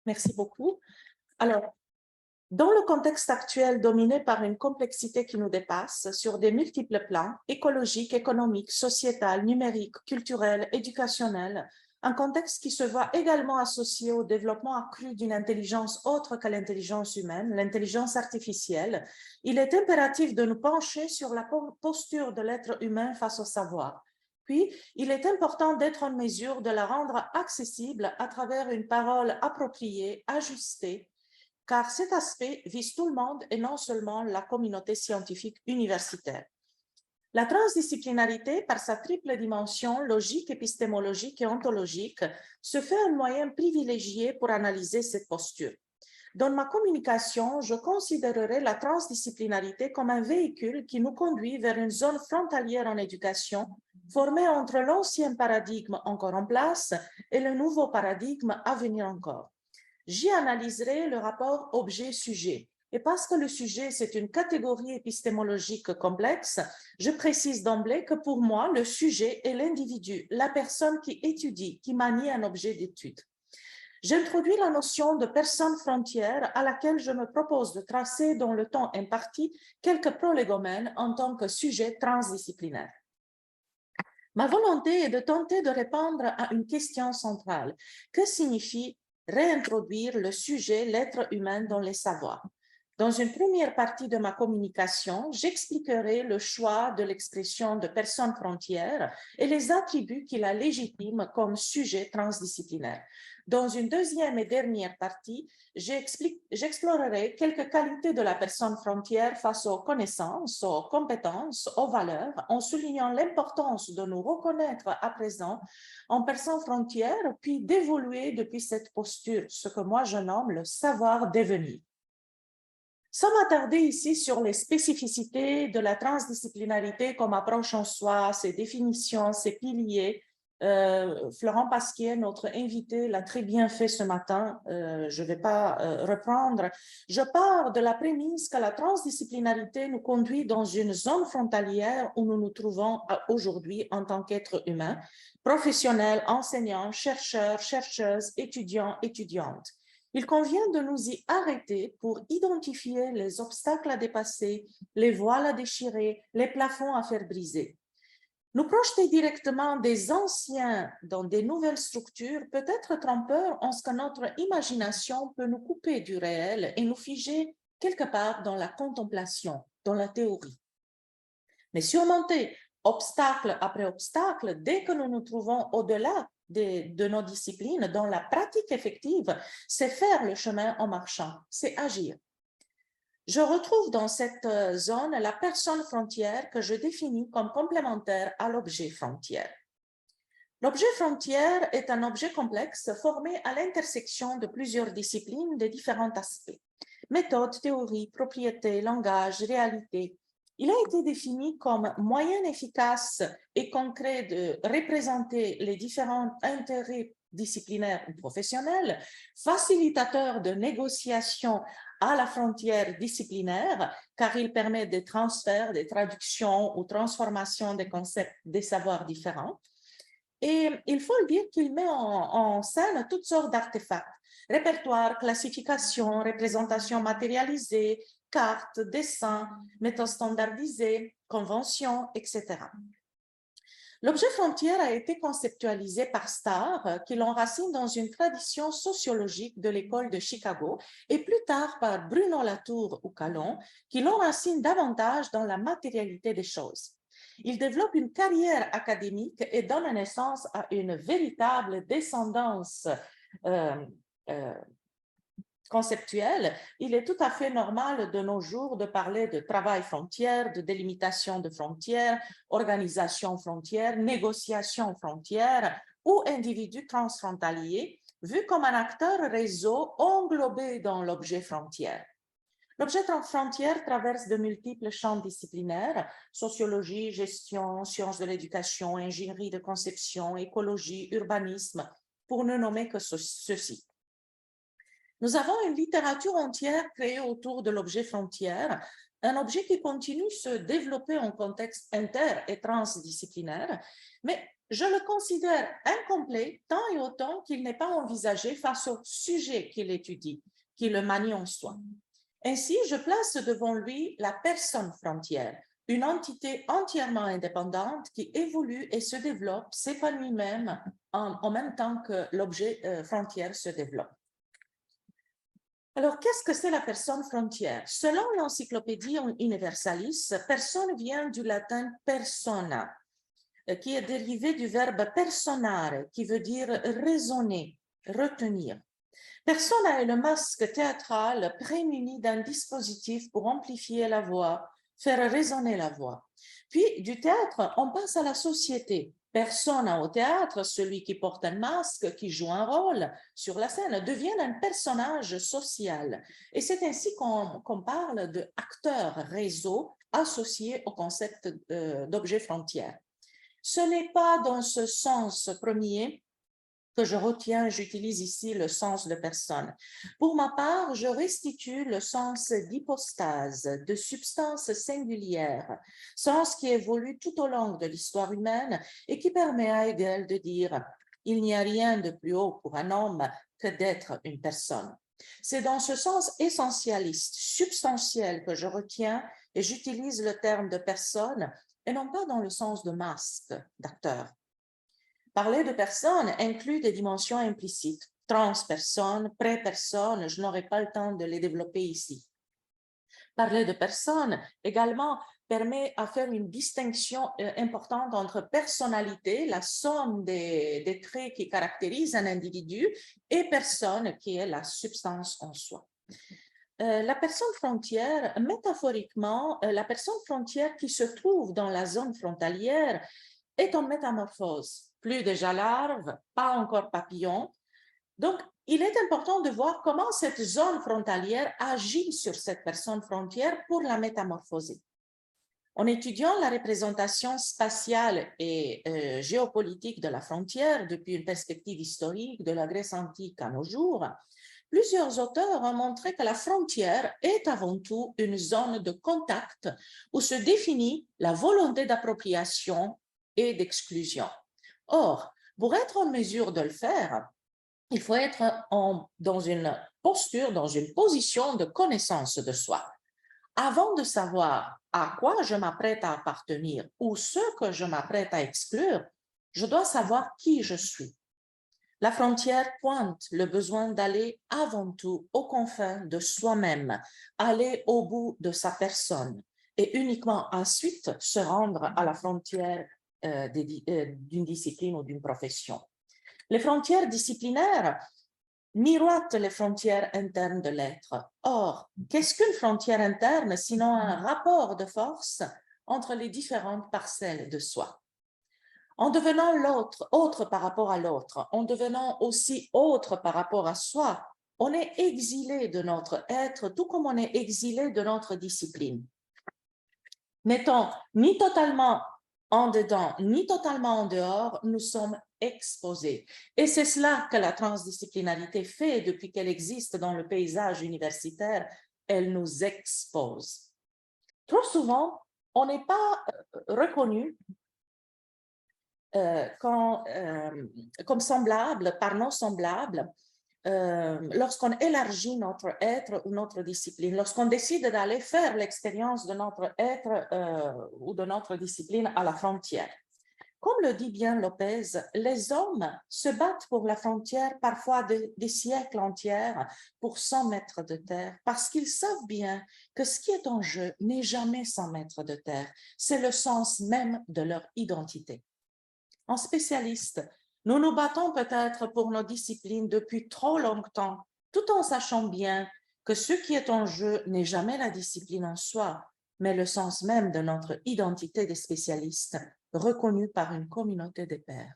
Merci beaucoup. Alors, dans le contexte actuel dominé par une complexité qui nous dépasse sur des multiples plans, écologique, économique, sociétal, numérique, culturel, éducationnel, un contexte qui se voit également associé au développement accru d'une intelligence autre que l'intelligence humaine, l'intelligence artificielle, il est impératif de nous pencher sur la posture de l'être humain face au savoir. Puis, il est important d'être en mesure de la rendre accessible à travers une parole appropriée, ajustée, car cet aspect vise tout le monde et non seulement la communauté scientifique universitaire. La transdisciplinarité, par sa triple dimension logique, épistémologique et ontologique, se fait un moyen privilégié pour analyser cette posture. Dans ma communication, je considérerai la transdisciplinarité comme un véhicule qui nous conduit vers une zone frontalière en éducation, formée entre l'ancien paradigme encore en place et le nouveau paradigme à venir encore. J'y analyserai le rapport objet-sujet. Et parce que le sujet, c'est une catégorie épistémologique complexe, je précise d'emblée que pour moi, le sujet est l'individu, la personne qui étudie, qui manie un objet d'étude. J'introduis la notion de personne frontière à laquelle je me propose de tracer dans le temps imparti quelques prolégomènes en tant que sujet transdisciplinaire. Ma volonté est de tenter de répondre à une question centrale. Que signifie réintroduire le sujet, l'être humain dans les savoirs? Dans une première partie de ma communication, j'expliquerai le choix de l'expression de personne frontière et les attributs qui la légitiment comme sujet transdisciplinaire. Dans une deuxième et dernière partie, j'explorerai quelques qualités de la personne frontière face aux connaissances, aux compétences, aux valeurs, en soulignant l'importance de nous reconnaître à présent en personne frontière, puis d'évoluer depuis cette posture, ce que moi je nomme le savoir devenir. Sans m'attarder ici sur les spécificités de la transdisciplinarité comme approche en soi, ses définitions, ses piliers, Florent Pasquier, notre invité, l'a très bien fait ce matin, je ne vais pas reprendre. Je pars de la prémisse que la transdisciplinarité nous conduit dans une zone frontalière où nous nous trouvons aujourd'hui en tant qu'êtres humains, professionnels, enseignants, chercheurs, chercheuses, étudiants, étudiantes. Il convient de nous y arrêter pour identifier les obstacles à dépasser, les voiles à déchirer, les plafonds à faire briser. Nous projeter directement des anciens dans des nouvelles structures peut être trompeur en ce que notre imagination peut nous couper du réel et nous figer quelque part dans la contemplation, dans la théorie. Mais surmonter obstacle après obstacle, dès que nous nous trouvons au-delà de nos disciplines, dans la pratique effective, c'est faire le chemin en marchant, c'est agir. Je retrouve dans cette zone la personne frontière que je définis comme complémentaire à l'objet frontière. L'objet frontière est un objet complexe formé à l'intersection de plusieurs disciplines de différents aspects. Méthode, théorie, propriété, langage, réalité. Il a été défini comme moyen efficace et concret de représenter les différents intérêts disciplinaires ou professionnels, facilitateur de négociation à la frontière disciplinaire, car il permet des transferts, des traductions ou transformations des concepts, des savoirs différents. Et il faut le dire qu'il met en scène toutes sortes d'artefacts, répertoires, classifications, représentations matérialisées, cartes, dessins, méthodes standardisées, conventions, etc. L'objet frontière a été conceptualisé par Starr, qui l'enracine dans une tradition sociologique de l'école de Chicago, et plus tard par Bruno Latour ou Calon, qui l'enracine davantage dans la matérialité des choses. Il développe une carrière académique et donne naissance à une véritable descendance conceptuelle. Il est tout à fait normal de nos jours de parler de travail frontière, de délimitation de frontières, organisation frontière, négociation frontière ou individu transfrontalier, vu comme un acteur réseau englobé dans l'objet frontière. L'objet frontière traverse de multiples champs disciplinaires, sociologie, gestion, sciences de l'éducation, ingénierie de conception, écologie, urbanisme, pour ne nommer que ceci. Nous avons une littérature entière créée autour de l'objet frontière, un objet qui continue de se développer en contexte inter- et transdisciplinaire, mais je le considère incomplet tant et autant qu'il n'est pas envisagé face au sujet qu'il étudie, qui le manie en soi. Ainsi, je place devant lui la personne frontière, une entité entièrement indépendante qui évolue et se développe, s'épanouit même en même temps que l'objet frontière se développe. Alors, qu'est-ce que c'est la personne frontière? Selon l'Encyclopédie Universalis, personne vient du latin persona, qui est dérivé du verbe personare, qui veut dire raisonner, retenir. Persona est le masque théâtral prémuni d'un dispositif pour amplifier la voix, faire résonner la voix. Puis, du théâtre, on passe à la société. Persona au théâtre, celui qui porte un masque, qui joue un rôle sur la scène, devient un personnage social. Et c'est ainsi qu'on parle d'acteur réseau associé au concept d'objet frontière. Ce n'est pas dans ce sens premier que je retiens, j'utilise ici le sens de personne. Pour ma part, je restitue le sens d'hypostase, de substance singulière, sens qui évolue tout au long de l'histoire humaine et qui permet à Hegel de dire « il n'y a rien de plus haut pour un homme que d'être une personne ». C'est dans ce sens essentialiste, substantiel que je retiens et j'utilise le terme de personne et non pas dans le sens de masque, d'acteur. Parler de personne inclut des dimensions implicites, transpersonne, pré-personne, je n'aurai pas le temps de les développer ici. Parler de personne également permet à faire une distinction importante entre personnalité, la somme des traits qui caractérisent un individu, et personne, qui est la substance en soi. La personne frontière, métaphoriquement, la personne frontière qui se trouve dans la zone frontalière est en métamorphose. Plus déjà larve, pas encore papillon. Donc, il est important de voir comment cette zone frontalière agit sur cette personne frontière pour la métamorphoser. En étudiant la représentation spatiale et géopolitique de la frontière depuis une perspective historique de la Grèce antique à nos jours, plusieurs auteurs ont montré que la frontière est avant tout une zone de contact où se définit la volonté d'appropriation et d'exclusion. Or, pour être en mesure de le faire, il faut être dans une posture, dans une position de connaissance de soi. Avant de savoir à quoi je m'apprête à appartenir ou ce que je m'apprête à exclure, je dois savoir qui je suis. La frontière pointe le besoin d'aller avant tout aux confins de soi-même, aller au bout de sa personne et uniquement ensuite se rendre à la frontière d'une discipline ou d'une profession. Les frontières disciplinaires miroitent les frontières internes de l'être. Or, qu'est-ce qu'une frontière interne sinon un rapport de force entre les différentes parcelles de soi? En devenant l'autre, autre par rapport à l'autre, en devenant aussi autre par rapport à soi, on est exilé de notre être, tout comme on est exilé de notre discipline. N'étant ni totalement en dedans, ni totalement en dehors, nous sommes exposés. Et c'est cela que la transdisciplinarité fait depuis qu'elle existe dans le paysage universitaire, elle nous expose. Trop souvent, on n'est pas reconnu comme semblable par nos semblables lorsqu'on élargit notre être ou notre discipline, lorsqu'on décide d'aller faire l'expérience de notre être ou de notre discipline à la frontière. Comme le dit bien Lopez, les hommes se battent pour la frontière parfois des siècles entiers pour 100 mètres de terre, parce qu'ils savent bien que ce qui est en jeu n'est jamais 100 mètres de terre, c'est le sens même de leur identité. En spécialiste, nous nous battons peut-être pour nos disciplines depuis trop longtemps, tout en sachant bien que ce qui est en jeu n'est jamais la discipline en soi, mais le sens même de notre identité des spécialistes, reconnue par une communauté de pairs.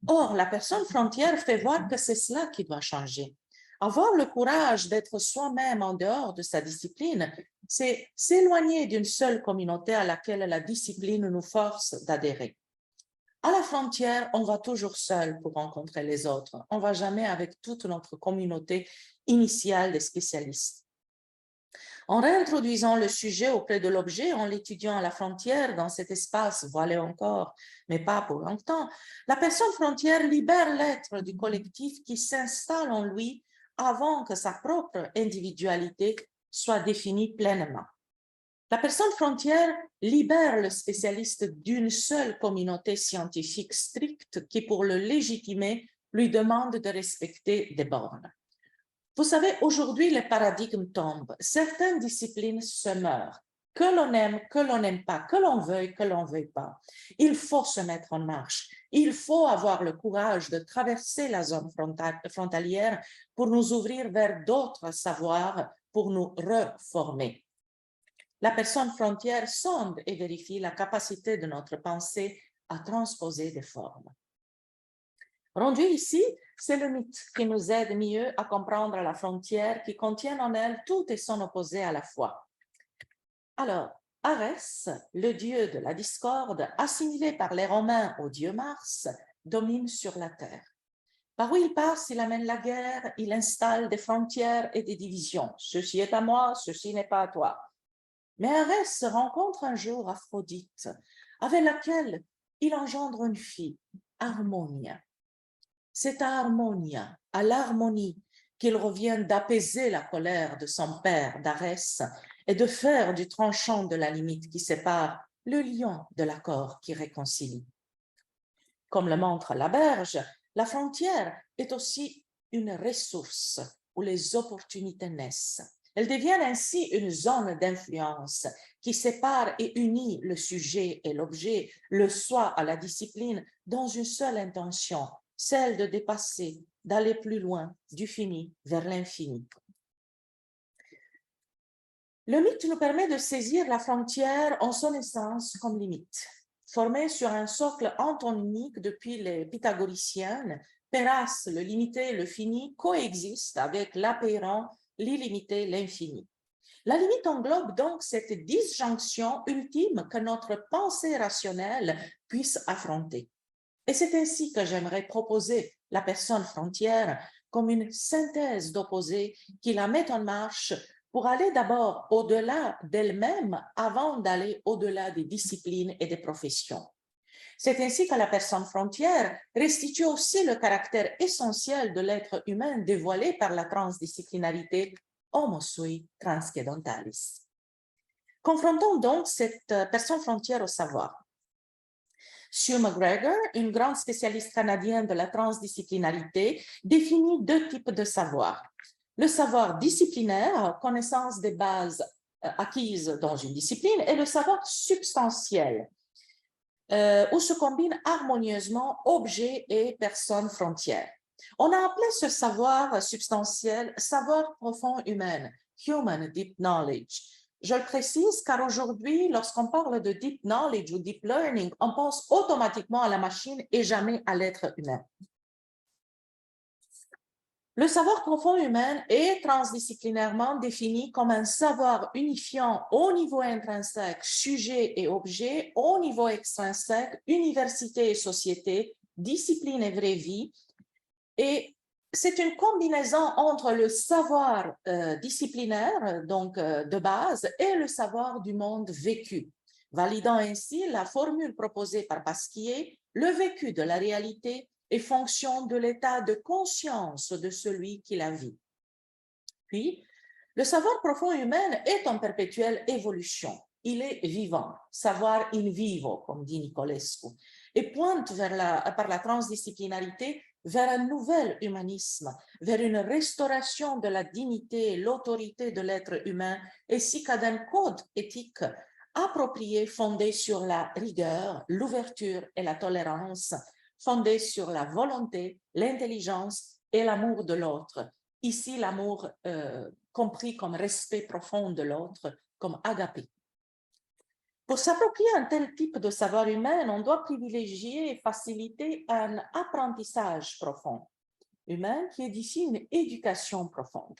Or, la personne frontière fait voir que c'est cela qui doit changer. Avoir le courage d'être soi-même en dehors de sa discipline, c'est s'éloigner d'une seule communauté à laquelle la discipline nous force d'adhérer. À la frontière, on va toujours seul pour rencontrer les autres. On ne va jamais avec toute notre communauté initiale des spécialistes. En réintroduisant le sujet auprès de l'objet, en l'étudiant à la frontière dans cet espace voilé encore, mais pas pour longtemps, la personne frontière libère l'être du collectif qui s'installe en lui avant que sa propre individualité soit définie pleinement. La personne frontière libère le spécialiste d'une seule communauté scientifique stricte qui, pour le légitimer, lui demande de respecter des bornes. Vous savez, aujourd'hui, les paradigmes tombent. Certaines disciplines se meurent. Que l'on n'aime pas, que l'on veuille pas. Il faut se mettre en marche. Il faut avoir le courage de traverser la zone frontalière pour nous ouvrir vers d'autres savoirs, pour nous reformer. La personne frontière sonde et vérifie la capacité de notre pensée à transposer des formes. Rendu ici, c'est le mythe qui nous aide mieux à comprendre la frontière qui contient en elle tout et son opposé à la fois. Alors, Arès, le dieu de la discorde, assimilé par les Romains au dieu Mars, domine sur la terre. Par où il passe, il amène la guerre, il installe des frontières et des divisions. Ceci est à moi, ceci n'est pas à toi. Mais Arès rencontre un jour Aphrodite, avec laquelle il engendre une fille, Harmonia. C'est à Harmonia, à l'harmonie, qu'il revient d'apaiser la colère de son père, d'Arès, et de faire du tranchant de la limite qui sépare le lion de l'accord qui réconcilie. Comme le montre la berge, la frontière est aussi une ressource où les opportunités naissent. Elles deviennent ainsi une zone d'influence qui sépare et unit le sujet et l'objet, le soi à la discipline, dans une seule intention, celle de dépasser, d'aller plus loin, du fini vers l'infini. Le mythe nous permet de saisir la frontière en son essence comme limite. Formée sur un socle antonymique depuis les pythagoriciennes, Péras, le limité et le fini, coexistent avec l'apérant, l'illimité, l'infini. La limite englobe donc cette disjonction ultime que notre pensée rationnelle puisse affronter. Et c'est ainsi que j'aimerais proposer la personne frontière comme une synthèse d'opposés qui la met en marche pour aller d'abord au-delà d'elle-même avant d'aller au-delà des disciplines et des professions. C'est ainsi que la personne frontière restitue aussi le caractère essentiel de l'être humain dévoilé par la transdisciplinarité Homo sui transcendentalis. Confrontons donc cette personne frontière au savoir. Sue McGregor, une grande spécialiste canadienne de la transdisciplinarité, définit deux types de savoir. Le savoir disciplinaire, connaissance des bases acquises dans une discipline, et le savoir substantiel, où se combinent harmonieusement objet et personne frontière. On a appelé ce savoir substantiel savoir profond humain, human deep knowledge. Je le précise car aujourd'hui, lorsqu'on parle de deep knowledge ou deep learning, on pense automatiquement à la machine et jamais à l'être humain. Le savoir profond humain est transdisciplinairement défini comme un savoir unifiant au niveau intrinsèque, sujet et objet, au niveau extrinsèque, université et société, discipline et vraie vie. Et c'est une combinaison entre le savoir disciplinaire, donc de base, et le savoir du monde vécu, validant ainsi la formule proposée par Pasquier, le vécu de la réalité est fonction de l'état de conscience de celui qui la vit. Puis, le savoir profond humain est en perpétuelle évolution. Il est vivant, savoir in vivo, comme dit Nicolescu, et pointe par la transdisciplinarité vers un nouvel humanisme, vers une restauration de la dignité et l'autorité de l'être humain, ainsi qu'à d'un code éthique approprié, fondé sur la rigueur, l'ouverture et la tolérance, fondé sur la volonté, l'intelligence et l'amour de l'autre. Ici, l'amour compris comme respect profond de l'autre, comme agapé. Pour s'approprier un tel type de savoir humain, on doit privilégier et faciliter un apprentissage profond humain qui édifie une éducation profonde.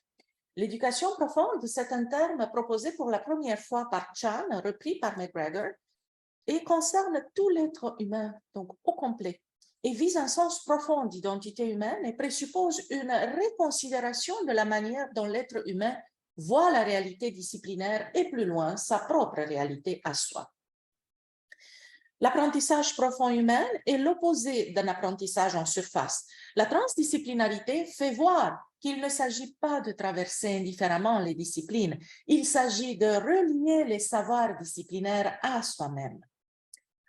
L'éducation profonde, c'est un terme proposé pour la première fois par Chan, repris par McGregor, et concerne tout l'être humain, donc au complet, et vise un sens profond d'identité humaine et présuppose une reconsidération de la manière dont l'être humain voit la réalité disciplinaire et plus loin, sa propre réalité à soi. L'apprentissage profond humain est l'opposé d'un apprentissage en surface. La transdisciplinarité fait voir qu'il ne s'agit pas de traverser indifféremment les disciplines, il s'agit de relier les savoirs disciplinaires à soi-même.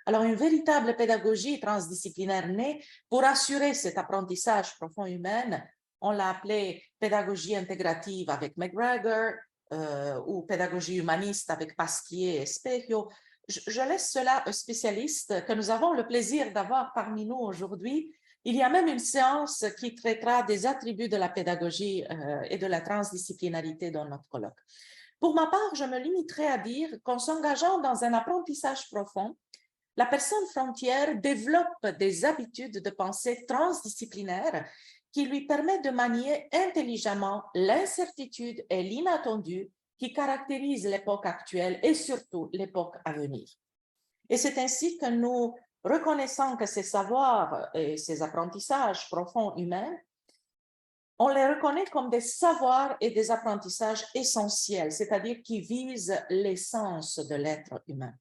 Alors, une véritable pédagogie transdisciplinaire naît pour assurer cet apprentissage profond humain. On l'a appelé pédagogie intégrative avec McGregor ou pédagogie humaniste avec Pasquier et Specchio. Je laisse cela aux spécialistes que nous avons le plaisir d'avoir parmi nous aujourd'hui. Il y a même une séance qui traitera des attributs de la pédagogie et de la transdisciplinarité dans notre colloque. Pour ma part, je me limiterai à dire qu'en s'engageant dans un apprentissage profond, la personne frontière développe des habitudes de pensée transdisciplinaires qui lui permettent de manier intelligemment l'incertitude et l'inattendu qui caractérisent l'époque actuelle et surtout l'époque à venir. Et c'est ainsi que nous reconnaissons que ces savoirs et ces apprentissages profonds humains, on les reconnaît comme des savoirs et des apprentissages essentiels, c'est-à-dire qui visent l'essence de l'être humain.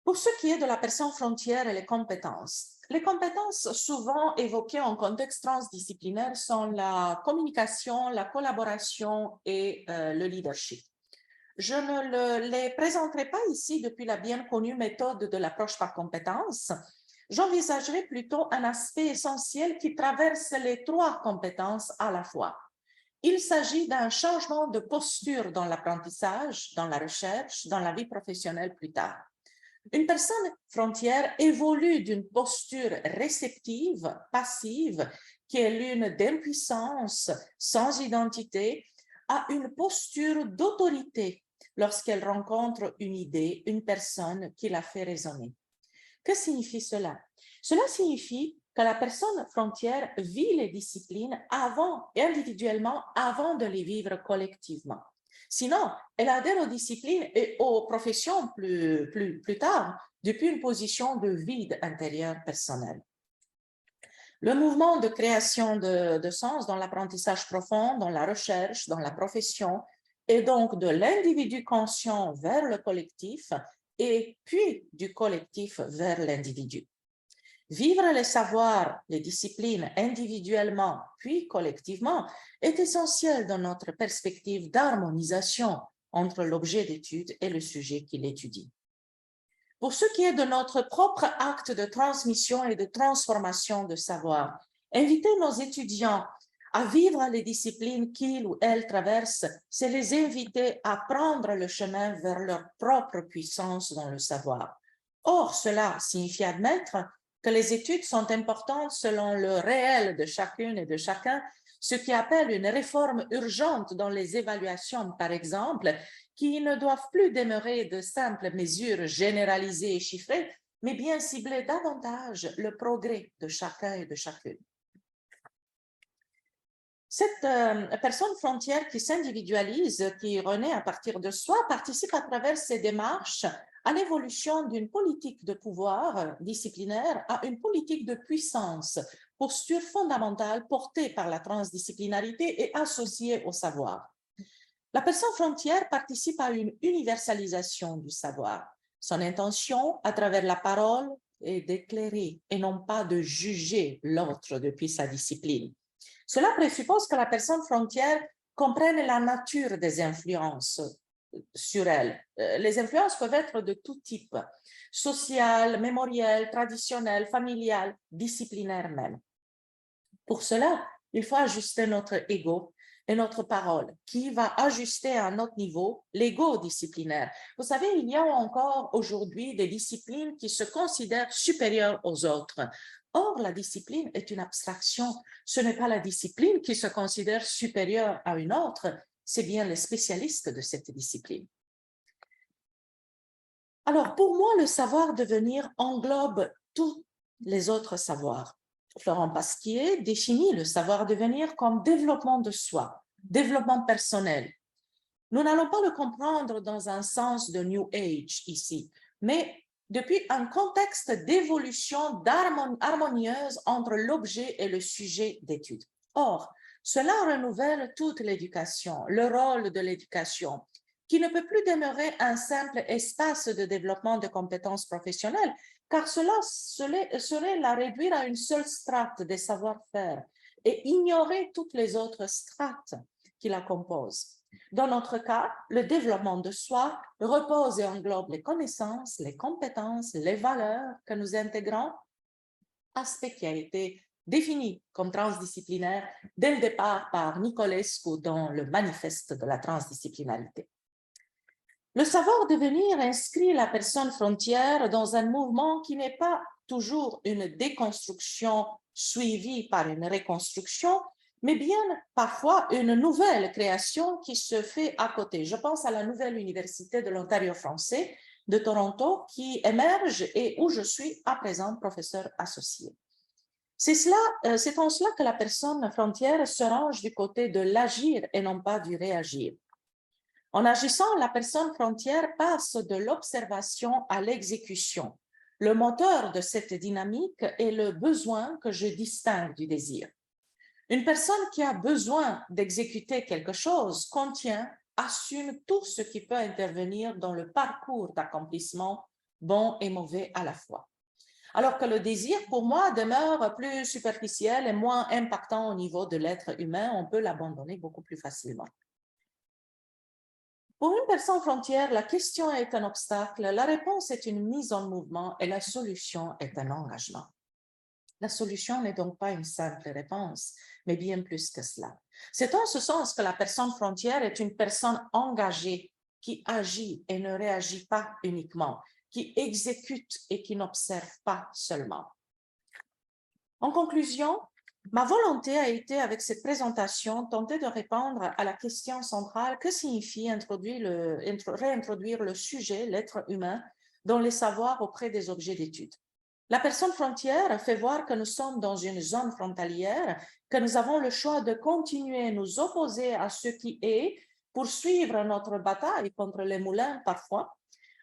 Pour ce qui est de la personne frontière et les compétences souvent évoquées en contexte transdisciplinaire sont la communication, la collaboration et le leadership. Je ne les présenterai pas ici depuis la bien connue méthode de l'approche par compétences. J'envisagerai plutôt un aspect essentiel qui traverse les trois compétences à la fois. Il s'agit d'un changement de posture dans l'apprentissage, dans la recherche, dans la vie professionnelle plus tard. Une personne frontière évolue d'une posture réceptive, passive, qui est l'une d'impuissance, sans identité, à une posture d'autorité lorsqu'elle rencontre une idée, une personne qui la fait résonner. Que signifie cela? Cela signifie que la personne frontière vit les disciplines individuellement, avant de les vivre collectivement. Sinon, elle adhère aux disciplines et aux professions plus tard, depuis une position de vide intérieur personnel. Le mouvement de création de sens dans l'apprentissage profond, dans la recherche, dans la profession, et donc de l'individu conscient vers le collectif, et puis du collectif vers l'individu. Vivre les savoirs, les disciplines individuellement puis collectivement est essentiel dans notre perspective d'harmonisation entre l'objet d'étude et le sujet qu'il étudie. Pour ce qui est de notre propre acte de transmission et de transformation de savoir, inviter nos étudiants à vivre les disciplines qu'ils ou elles traversent, c'est les inviter à prendre le chemin vers leur propre puissance dans le savoir. Or, cela signifie admettre que les études sont importantes selon le réel de chacune et de chacun, ce qui appelle une réforme urgente dans les évaluations, par exemple, qui ne doivent plus demeurer de simples mesures généralisées et chiffrées, mais bien cibler davantage le progrès de chacun et de chacune. Cette personne frontière qui s'individualise, qui renaît à partir de soi, participe à travers ses démarches à l'évolution d'une politique de pouvoir disciplinaire à une politique de puissance, posture fondamentale portée par la transdisciplinarité et associée au savoir. La personne frontière participe à une universalisation du savoir. Son intention, à travers la parole, est d'éclairer et non pas de juger l'autre depuis sa discipline. Cela présuppose que la personne frontière comprenne la nature des influences sur elle. Les influences peuvent être de tout type, sociales, mémorielles, traditionnelles, familiales, disciplinaires même. Pour cela, il faut ajuster notre ego et notre parole, qui va ajuster à notre niveau l'ego disciplinaire. Vous savez, il y a encore aujourd'hui des disciplines qui se considèrent supérieures aux autres. Or, la discipline est une abstraction. Ce n'est pas la discipline qui se considère supérieure à une autre, c'est bien les spécialistes de cette discipline. Alors, pour moi, le savoir devenir englobe tous les autres savoirs. Florent Pasquier définit le savoir devenir comme développement de soi, développement personnel. Nous n'allons pas le comprendre dans un sens de New Age ici, mais depuis un contexte d'évolution harmonieuse entre l'objet et le sujet d'étude. Or, Cela renouvelle toute l'éducation, le rôle de l'éducation, qui ne peut plus demeurer un simple espace de développement de compétences professionnelles, car cela serait la réduire à une seule strate des savoir-faire et ignorer toutes les autres strates qui la composent. Dans notre cas, le développement de soi repose et englobe les connaissances, les compétences, les valeurs que nous intégrons, aspect qui a été défini comme transdisciplinaire dès le départ par Nicolescu dans le manifeste de la transdisciplinarité. Le savoir devenir inscrit la personne frontière dans un mouvement qui n'est pas toujours une déconstruction suivie par une reconstruction, mais bien parfois une nouvelle création qui se fait à côté. Je pense à la nouvelle université de l'Ontario français de Toronto qui émerge et où je suis à présent professeur associé. C'est en cela que la personne frontière se range du côté de l'agir et non pas du réagir. En agissant, la personne frontière passe de l'observation à l'exécution. Le moteur de cette dynamique est le besoin que je distingue du désir. Une personne qui a besoin d'exécuter quelque chose contient, assume tout ce qui peut intervenir dans le parcours d'accomplissement, bon et mauvais à la fois. Alors que le désir, pour moi, demeure plus superficiel et moins impactant au niveau de l'être humain, on peut l'abandonner beaucoup plus facilement. Pour une personne frontière, la question est un obstacle, la réponse est une mise en mouvement et la solution est un engagement. La solution n'est donc pas une simple réponse, mais bien plus que cela. C'est en ce sens que la personne frontière est une personne engagée qui agit et ne réagit pas uniquement, qui exécute et qui n'observe pas seulement. En conclusion, ma volonté a été, avec cette présentation, tenter de répondre à la question centrale que signifie réintroduire le sujet, l'être humain, dans les savoirs auprès des objets d'étude. La personne frontière fait voir que nous sommes dans une zone frontalière, que nous avons le choix de continuer à nous opposer à ce qui est, poursuivre notre bataille contre les moulins parfois,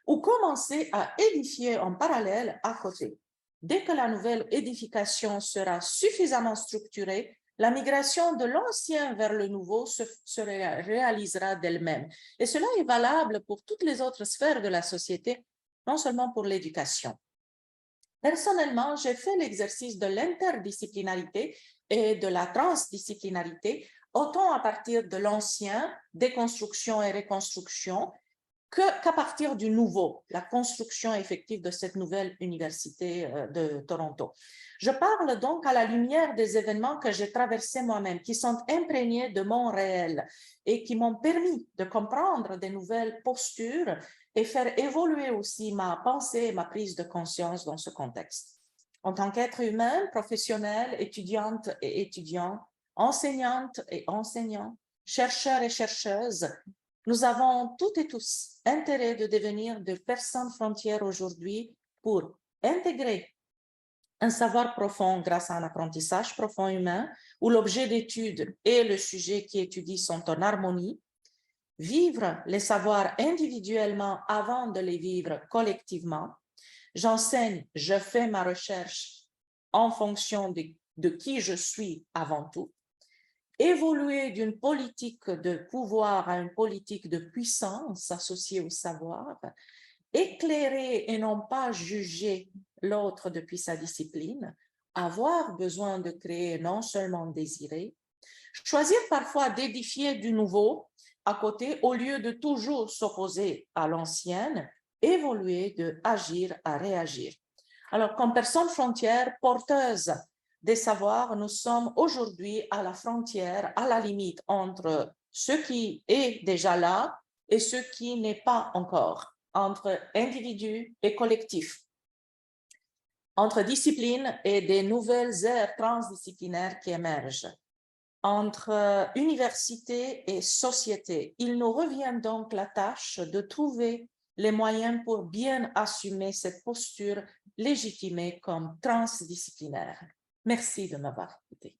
ou commencer à édifier en parallèle à côté. Dès que la nouvelle édification sera suffisamment structurée, la migration de l'ancien vers le nouveau se réalisera d'elle-même. Et cela est valable pour toutes les autres sphères de la société, non seulement pour l'éducation. Personnellement, j'ai fait l'exercice de l'interdisciplinarité et de la transdisciplinarité, autant à partir de l'ancien, déconstruction et reconstruction, qu'à partir du nouveau, la construction effective de cette nouvelle université de Toronto. Je parle donc à la lumière des événements que j'ai traversés moi-même, qui sont imprégnés de mon réel et qui m'ont permis de comprendre des nouvelles postures et faire évoluer aussi ma pensée et ma prise de conscience dans ce contexte. En tant qu'être humain, professionnel, étudiante et étudiant, enseignante et enseignant, chercheurs et chercheuses, nous avons toutes et tous intérêt de devenir de personnes frontières aujourd'hui pour intégrer un savoir profond grâce à un apprentissage profond humain où l'objet d'étude et le sujet qui étudie sont en harmonie, vivre les savoirs individuellement avant de les vivre collectivement. J'enseigne, je fais ma recherche en fonction de qui je suis avant tout. Évoluer d'une politique de pouvoir à une politique de puissance associée au savoir, éclairer et non pas juger l'autre depuis sa discipline, avoir besoin de créer, non seulement désirer, choisir parfois d'édifier du nouveau à côté au lieu de toujours s'opposer à l'ancienne, évoluer de agir à réagir. Alors, comme personne frontière porteuse des savoirs, nous sommes aujourd'hui à la frontière, à la limite entre ce qui est déjà là et ce qui n'est pas encore, entre individus et collectifs, entre disciplines et des nouvelles aires transdisciplinaires qui émergent, entre université et société. Il nous revient donc la tâche de trouver les moyens pour bien assumer cette posture légitimée comme transdisciplinaire. Merci de m'avoir écouté.